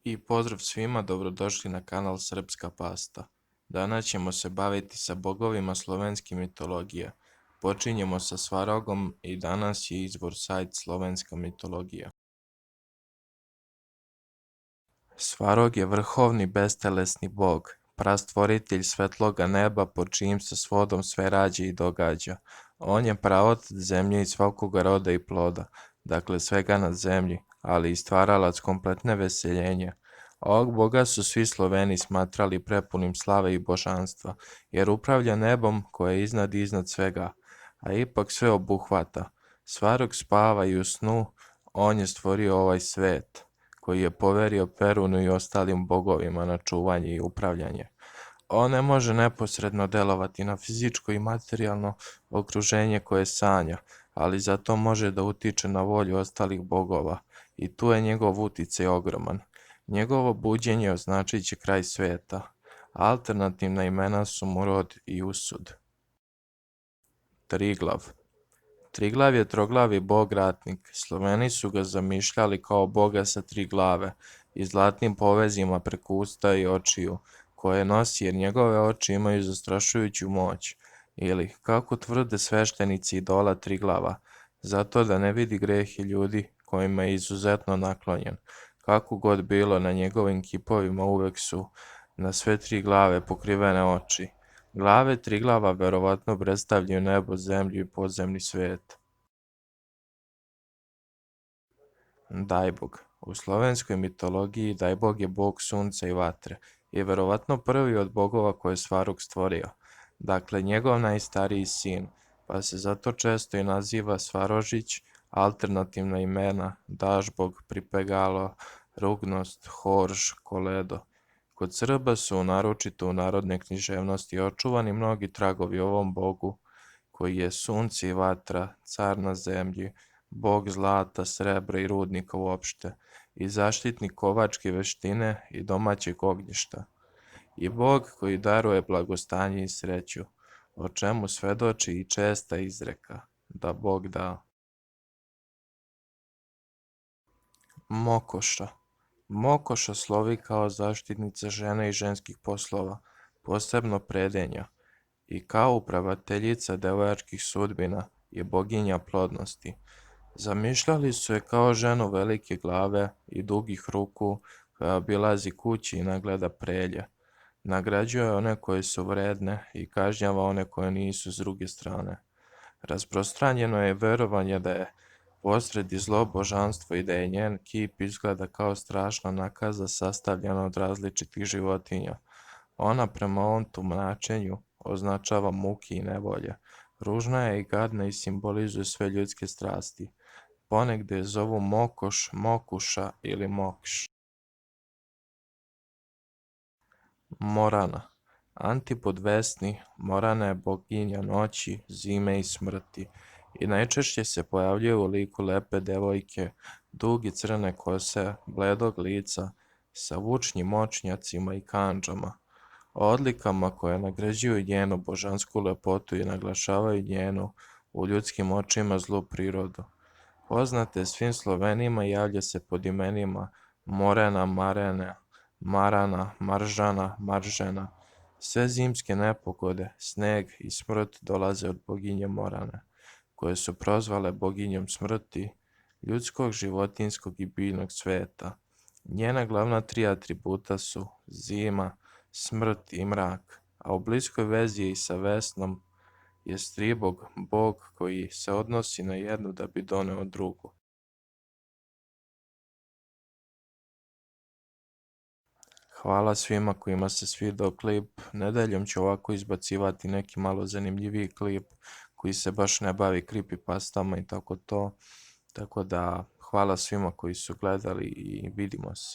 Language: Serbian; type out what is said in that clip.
I pozdrav svima, dobrodošli na kanal Srpska pasta. Danas ćemo se baviti sa bogovima slovenske mitologije. Počinjemo sa Svarogom i danas je izvor sajt Slovenska mitologija. Svarog je vrhovni bestelesni bog, prastvoritelj svetloga neba pod čijim se svodom sve rađa i događa. On je praotac zemlje i svakoga roda i ploda, dakle svega na zemlji, ali i stvaralac kompletne veseljenja. Ovog boga su svi Sloveni smatrali prepunim slave i božanstva, jer upravlja nebom koje je iznad svega, a ipak sve obuhvata. Svarog spava i u snu, on je stvorio ovaj svet, koji je poverio Perunu i ostalim bogovima na čuvanje i upravljanje. On ne može neposredno delovati na fizičko i materijalno okruženje koje sanja, ali zato može da utiče na volju ostalih bogova i tu je njegov uticaj ogroman. Njegovo buđenje označit će kraj sveta. Alternativna imena su mu rod i usud. Triglav. Triglav je troglavi bog ratnik. Sloveni su ga zamišljali kao boga sa tri glave i zlatnim povezima preko usta i očiju, koje nosi jer njegove oči imaju zastrašujuću moć, ili, kako tvrde sveštenici idola Triglava, zato da ne vidi grehe ljudi kojima je izuzetno naklonjen. Kako god bilo, na njegovim kipovima uvek su na sve tri glave pokrivene oči. Glave Triglava verovatno predstavljaju nebo, zemlju i podzemni svet. Dajbog. U slovenskoj mitologiji Dajbog je bog sunca i vatre i verovatno prvi od bogova koje je Svarog stvorio, dakle njegov najstariji sin, pa se zato često i naziva Svarožić, alternativna imena Dažbog, Pripegalo, Rugnost, Horž, Koledo. Kod Srba su, naročito u narodne književnosti, očuvani mnogi tragovi o ovom bogu, koji je sunce i vatra, car na zemlji, bog zlata, srebra i rudnika uopšte, i zaštitnik kovačke veštine i domaćeg ognjišta, i bog koji daruje blagostanje i sreću, o čemu svedoči i česta izreka, da Bog da. Mokoša. Mokoša slovi kao zaštitnica žena i ženskih poslova, posebno predenja, i kao upraviteljica devojačkih sudbina je boginja plodnosti. Zamišljali su je kao ženu velike glave i dugih ruku koja obilazi kući i nagleda prelje. Nagrađuje one koje su vredne i kažnjava one koje nisu s druge strane. Rasprostranjeno je verovanje da je posredi zlo božanstvo i da je njen kip izgleda kao strašna nakaza sastavljena od različitih životinja. Ona prema ovom tumačenju označava muke i nevolje. Ružna je i gadna i simbolizuje sve ljudske strasti. Ponegde je zovu Mokoš, Mokuša ili Mokš. Morana. Antipod Vesni, Morana je boginja noći, zime i smrti i najčešće se pojavljuje u liku lepe devojke, duge crne kose, bledog lica, sa vučnim močnjacima i kandžama, odlikama koje nagrađuju njenu božansku lepotu i naglašavaju njenu, u ljudskim očima, zlu prirodu. Poznata je svim Slovenima i javlja se pod imenima Morena, Marene, Marana, Maržana, Maržena. Sve zimske nepogode, sneg i smrt dolaze od boginje Morane, koje su prozvale boginjom smrti, ljudskog, životinjskog i biljnog sveta. Njena glavna tri atributa su zima, smrt i mrak, a u bliskoj vezi je i sa Vesnom, je Stribog, bog koji se odnosi na jednu da bi doneo drugu. Hvala svima kojima se svidao klip. Nedeljom ću ovako izbacivati neki malo zanimljiviji klip koji se baš ne bavi creepypastama i tako to. Tako da hvala svima koji su gledali i vidimo se.